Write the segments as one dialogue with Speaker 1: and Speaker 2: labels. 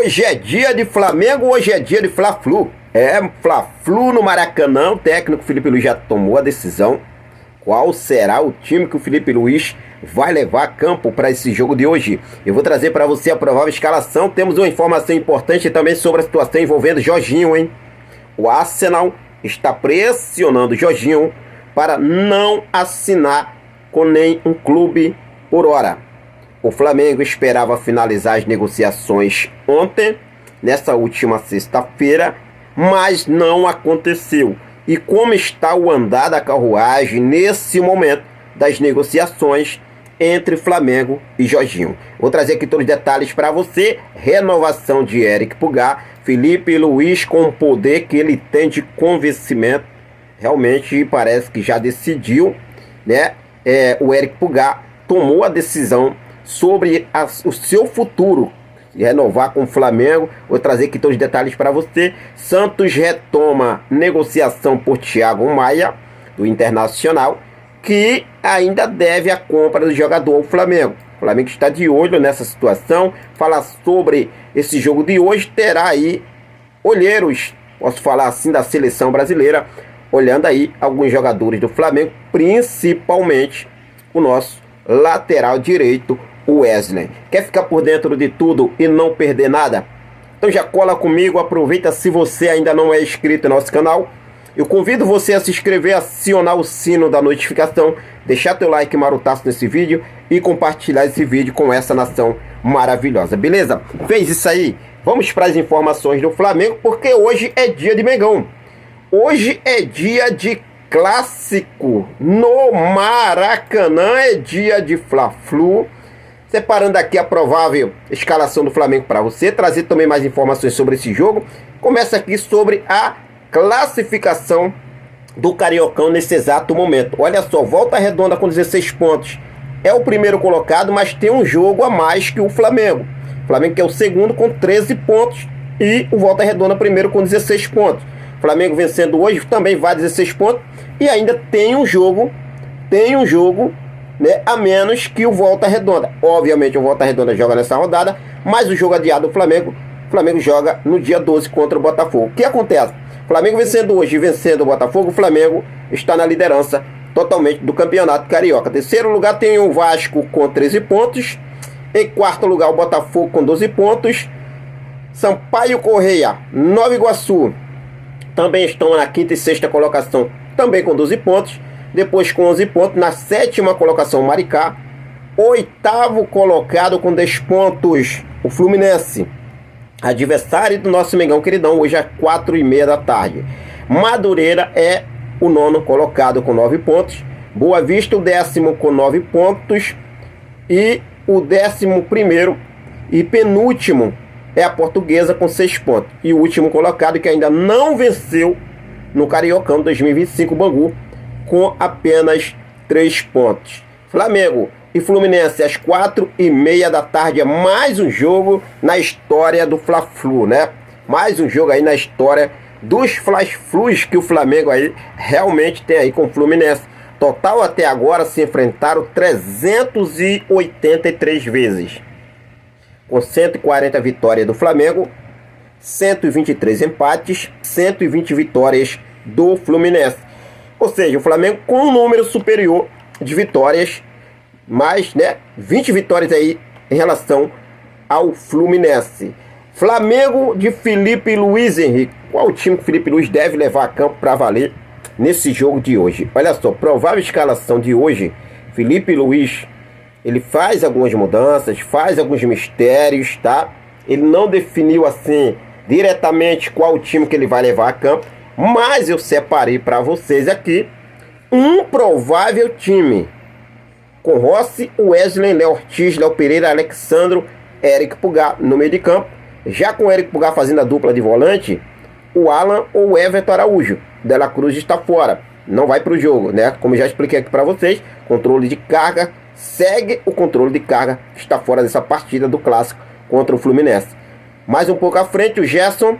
Speaker 1: Hoje é dia de Flamengo, hoje é dia de Fla-Flu. Fla-Flu no Maracanã. O técnico Felipe Luiz já tomou a decisão. Qual será o time que o Felipe Luiz vai levar a campo para esse jogo de hoje? Eu vou trazer para você a provável escalação. Temos uma informação importante também sobre a situação envolvendo Jorginho, hein? O Arsenal está pressionando Jorginho para não assinar com nenhum clube por hora. O Flamengo esperava finalizar as negociações ontem, nessa última sexta-feira, mas não aconteceu. E como está o andar da carruagem nesse momento das negociações entre Flamengo e Jorginho? Vou trazer aqui todos os detalhes para você. Renovação de Eric Pulgar, Felipe Luiz com o poder que ele tem de convencimento. Realmente parece que já decidiu, né? O Eric Pulgar tomou a decisão sobre o seu futuro, renovar com o Flamengo. Vou trazer aqui todos os detalhes para você. Santos retoma negociação por Thiago Maia, do Internacional, que ainda deve a compra do jogador ao Flamengo. O Flamengo está de olho nessa situação. Falar sobre esse jogo de hoje, terá aí olheiros, posso falar assim, da seleção brasileira, olhando aí alguns jogadores do Flamengo, principalmente o nosso lateral direito, o Wesley. Quer ficar por dentro de tudo e não perder nada? Então já cola comigo, aproveita. Se você ainda não é inscrito no nosso canal, eu convido você a se inscrever, acionar o sino da notificação, deixar teu like marutaço nesse vídeo e compartilhar esse vídeo com essa nação maravilhosa, beleza? Fez isso aí? Vamos para as informações do Flamengo, porque hoje é dia de Mengão. Hoje é dia de clássico no Maracanã, é dia de Fla-Flu. Separando aqui a provável escalação do Flamengo para você, trazer também mais informações sobre esse jogo. Começa aqui sobre a classificação do Cariocão nesse exato momento. Olha só, Volta Redonda com 16 pontos. É o primeiro colocado, mas tem um jogo a mais que o Flamengo. O Flamengo que é o segundo com 13 pontos e o Volta Redonda primeiro com 16 pontos. O Flamengo vencendo hoje também vai 16 pontos e ainda tem um jogo, né, a menos que o Volta Redonda. Obviamente o Volta Redonda joga nessa rodada, mas o jogo adiado do Flamengo, o Flamengo joga no dia 12 contra o Botafogo. O que acontece? O Flamengo vencendo hoje e vencendo o Botafogo, o Flamengo está na liderança totalmente do Campeonato Carioca. Terceiro lugar tem o Vasco com 13 pontos. Em quarto lugar o Botafogo com 12 pontos. Sampaio Correia, Nova Iguaçu também estão na quinta e sexta colocação, também com 12 pontos. Depois com 11 pontos, na sétima colocação, Maricá. Oitavo colocado com 10 pontos, o Fluminense. Adversário do nosso Mengão queridão, hoje às 4h30 da tarde. Madureira é o nono colocado com 9 pontos. Boa Vista, o décimo com 9 pontos. E o 11º e penúltimo é a Portuguesa com 6 pontos. E o último colocado, que ainda não venceu no Cariocão 2025, Bangu, com apenas 3 pontos. Flamengo e Fluminense às 4h30 da tarde. É mais um jogo na história do Fla-Flu, né? Mais um jogo aí na história dos Fla-Flus que o Flamengo aí realmente tem aí com o Fluminense. Total até agora se enfrentaram 383 vezes. Com 140 vitórias do Flamengo, 123 empates, 120 vitórias do Fluminense. Ou seja, o Flamengo com um número superior de vitórias, mais, né, 20 vitórias aí em relação ao Fluminense. Flamengo de Felipe Luiz, Henrique. Qual o time que o Felipe Luiz deve levar a campo para valer nesse jogo de hoje? Olha só, provável escalação de hoje. Felipe Luiz, ele faz algumas mudanças, faz alguns mistérios, tá? Ele não definiu assim diretamente qual o time que ele vai levar a campo, mas eu separei para vocês aqui um provável time com Rossi, Wesley, Léo Ortiz, Léo Pereira, Alexandro, Eric Pulgar no meio de campo. Já com o Eric Pulgar fazendo a dupla de volante, o Alan ou o Everton Araújo. De La Cruz está fora, não vai para o jogo, né? Como já expliquei aqui para vocês, controle de carga, segue o controle de carga, está fora dessa partida do Clássico contra o Fluminense. Mais um pouco à frente, o Gerson,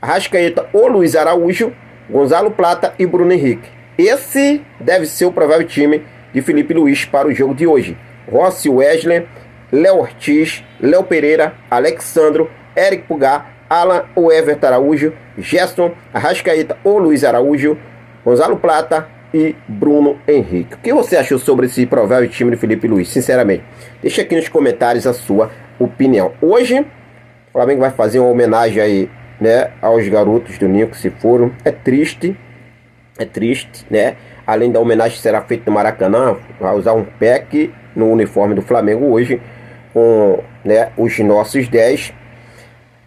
Speaker 1: Arrascaeta ou Luiz Araújo, Gonzalo Plata e Bruno Henrique. Esse deve ser o provável time de Felipe Luiz para o jogo de hoje. Rossi, Wesley, Léo Ortiz, Léo Pereira, Alexandro, Eric Pulgar, Alan ou Everton Araújo, Gerson, Arrascaeta ou Luiz Araújo, Gonzalo Plata e Bruno Henrique. O que você achou sobre esse provável time de Felipe Luiz? Sinceramente, deixa aqui nos comentários a sua opinião. Hoje, o Flamengo vai fazer uma homenagem aí, né, aos garotos do Ninho que se foram. É triste, né? Além da homenagem que será feita no Maracanã, vai usar um pack no uniforme do Flamengo hoje, com, né, os nossos 10.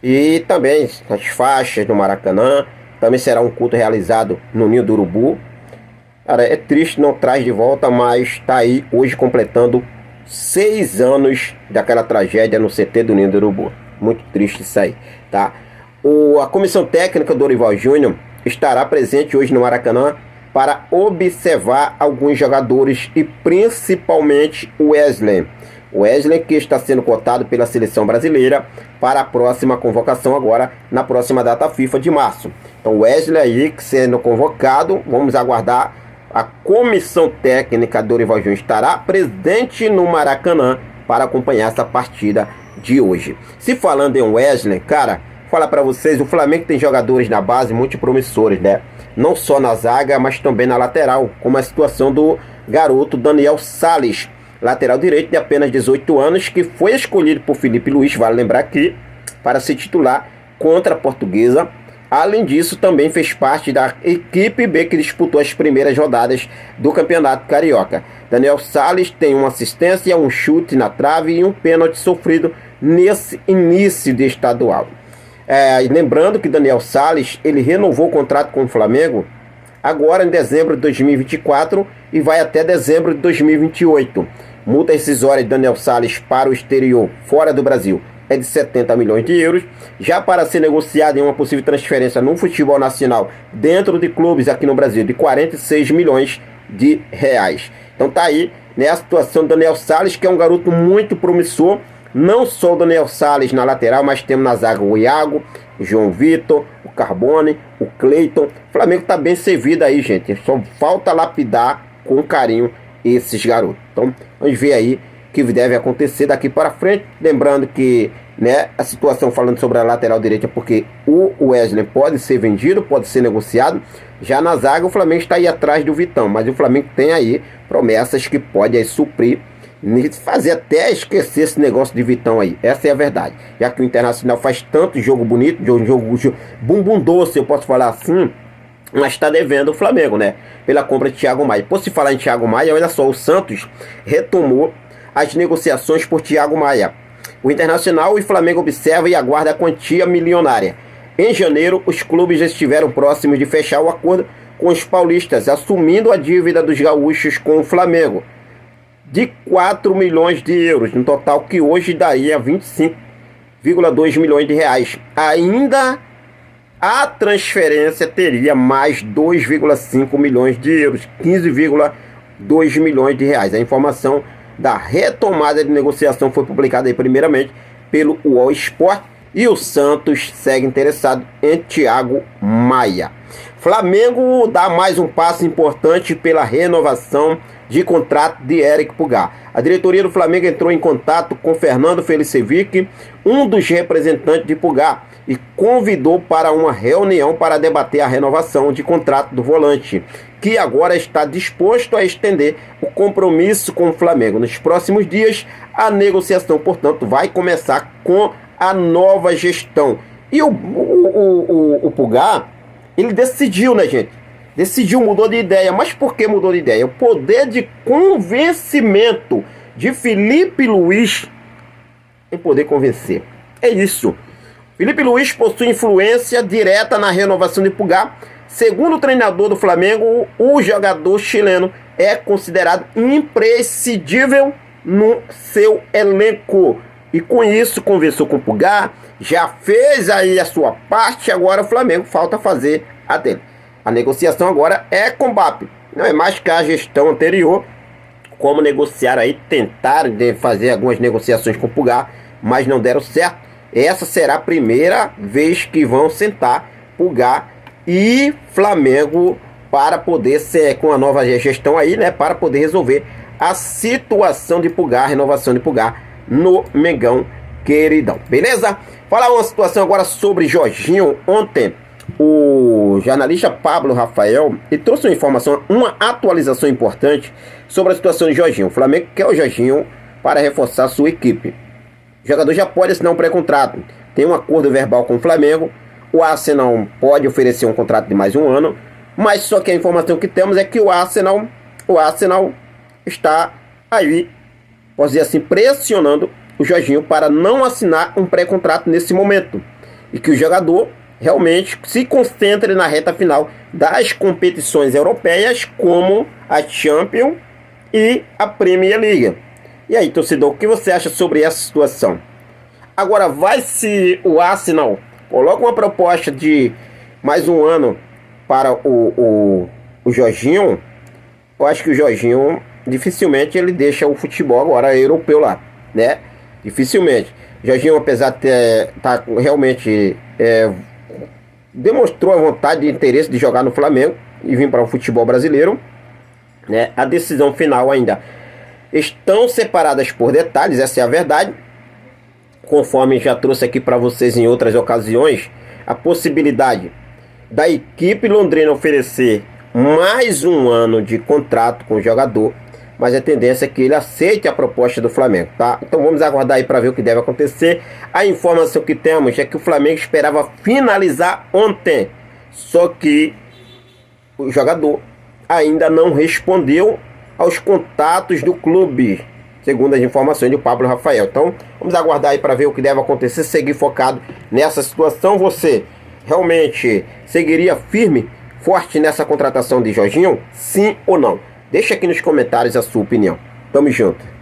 Speaker 1: E também as faixas do Maracanã. Também será um culto realizado no Ninho do Urubu. Cara, é triste, não traz de volta, mas tá aí hoje completando 6 anos daquela tragédia no CT do Ninho do Urubu. Muito triste isso aí, tá? A comissão técnica do Dorival Júnior estará presente hoje no Maracanã para observar alguns jogadores e principalmente o Wesley. O Wesley, que está sendo cotado pela seleção brasileira para a próxima convocação agora na próxima data FIFA de março. Então o Wesley aí sendo convocado, vamos aguardar. A comissão técnica do Dorival Júnior estará presente no Maracanã para acompanhar essa partida de hoje. Se falando em Wesley, cara, falar para vocês, o Flamengo tem jogadores na base muito promissores, né? Não só na zaga, mas também na lateral, como a situação do garoto Daniel Sales, lateral direito de apenas 18 anos, que foi escolhido por Felipe Luiz, vale lembrar aqui, para ser titular contra a Portuguesa. Além disso, também fez parte da equipe B que disputou as primeiras rodadas do Campeonato Carioca. Daniel Sales tem uma assistência, um chute na trave e um pênalti sofrido nesse início de estadual. Lembrando que Daniel Sales, ele renovou o contrato com o Flamengo agora em dezembro de 2024 e vai até dezembro de 2028. Multa rescisória de Daniel Sales para o exterior, fora do Brasil, é de 70 milhões de euros. Já para ser negociado em uma possível transferência no futebol nacional dentro de clubes aqui no Brasil, de 46 milhões de reais. Então tá aí, né, a situação do Daniel Sales, que é um garoto muito promissor. Não só o Daniel Sales na lateral, mas temos na zaga o Iago, o João Vitor, o Carbone, o Cleiton. O Flamengo tá bem servido aí, gente. Só falta lapidar com carinho esses garotos. Então vamos ver aí o que deve acontecer daqui para frente. Lembrando que, né, a situação falando sobre a lateral direita, porque o Wesley pode ser vendido, pode ser negociado. Já na zaga o Flamengo está aí atrás do Vitão, mas o Flamengo tem aí promessas que pode aí suprir, fazer até esquecer esse negócio de Vitão aí. Essa é a verdade. Já que o Internacional faz tanto jogo bonito, jogo bumbum doce, eu posso falar assim, mas está devendo o Flamengo, né? Pela compra de Thiago Maia. Por se falar em Thiago Maia, olha só, o Santos retomou as negociações por Thiago Maia. O Internacional e Flamengo observam e aguardam a quantia milionária. Em janeiro, os clubes já estiveram próximos de fechar o acordo com os paulistas, assumindo a dívida dos gaúchos com o Flamengo de 4 milhões de euros, no total que hoje daria 25,2 milhões de reais. Ainda a transferência teria mais 2,5 milhões de euros, 15,2 milhões de reais. A informação da retomada de negociação foi publicada aí primeiramente pelo UOL Sport, e o Santos segue interessado em Thiago Maia. Flamengo dá mais um passo importante pela renovação de contrato de Eric Pulgar. A diretoria do Flamengo entrou em contato com Fernando Felicevic, um dos representantes de Pulgar, e convidou para uma reunião para debater a renovação de contrato do volante, que agora está disposto a estender o compromisso com o Flamengo. Nos próximos dias, a negociação, portanto, vai começar com a nova gestão. E o Pulgar, ele decidiu, né, gente? Decidiu, mudou de ideia. Mas por que mudou de ideia? O poder de convencimento de Felipe Luiz em poder convencer. É isso. Felipe Luiz possui influência direta na renovação de Pulgar. Segundo o treinador do Flamengo, o jogador chileno é considerado imprescindível no seu elenco. E com isso conversou com o Pulgar, já fez aí a sua parte, agora o Flamengo falta fazer a dele. A negociação agora é com o Mbappé. Não é mais que a gestão anterior, como negociar aí, tentaram fazer algumas negociações com o Pulgar, mas não deram certo. Essa será a primeira vez que vão sentar Pulgar e Flamengo para poder ser com a nova gestão aí, né, para poder resolver a situação de Pulgar, a renovação de Pulgar no Mengão queridão, beleza? Falar uma situação agora sobre Jorginho. Ontem, o jornalista Pablo Rafael trouxe uma informação, uma atualização importante sobre a situação de Jorginho. O Flamengo quer o Jorginho para reforçar sua equipe. O jogador já pode assinar um pré-contrato, tem um acordo verbal com o Flamengo. O Arsenal pode oferecer um contrato de mais um ano, mas só que a informação que temos é que o Arsenal está aí, posso dizer assim, pressionando o Jorginho para não assinar um pré-contrato nesse momento, e que o jogador realmente se concentre na reta final das competições europeias, como a Champions e a Premier League. E aí, torcedor, o que você acha sobre essa situação? Agora, se o Arsenal coloca uma proposta de mais um ano para o Jorginho, eu acho que o Jorginho dificilmente ele deixa o futebol agora europeu lá, né? Dificilmente. O Jorginho, apesar de estar realmente demonstrou a vontade e interesse de jogar no Flamengo e vir para o futebol brasileiro, né? A decisão final ainda estão separadas por detalhes, essa é a verdade. Conforme já trouxe aqui para vocês em outras ocasiões, a possibilidade da equipe londrina oferecer mais um ano de contrato com o jogador, mas a tendência é que ele aceite a proposta do Flamengo, tá? Então vamos aguardar aí para ver o que deve acontecer. A informação que temos é que o Flamengo esperava finalizar ontem, só que o jogador ainda não respondeu aos contatos do clube, segundo as informações do Pablo Rafael. Então vamos aguardar aí para ver o que deve acontecer, seguir focado nessa situação. Você realmente seguiria firme, forte nessa contratação de Jorginho? Sim ou não? Deixa aqui nos comentários a sua opinião. Tamo junto.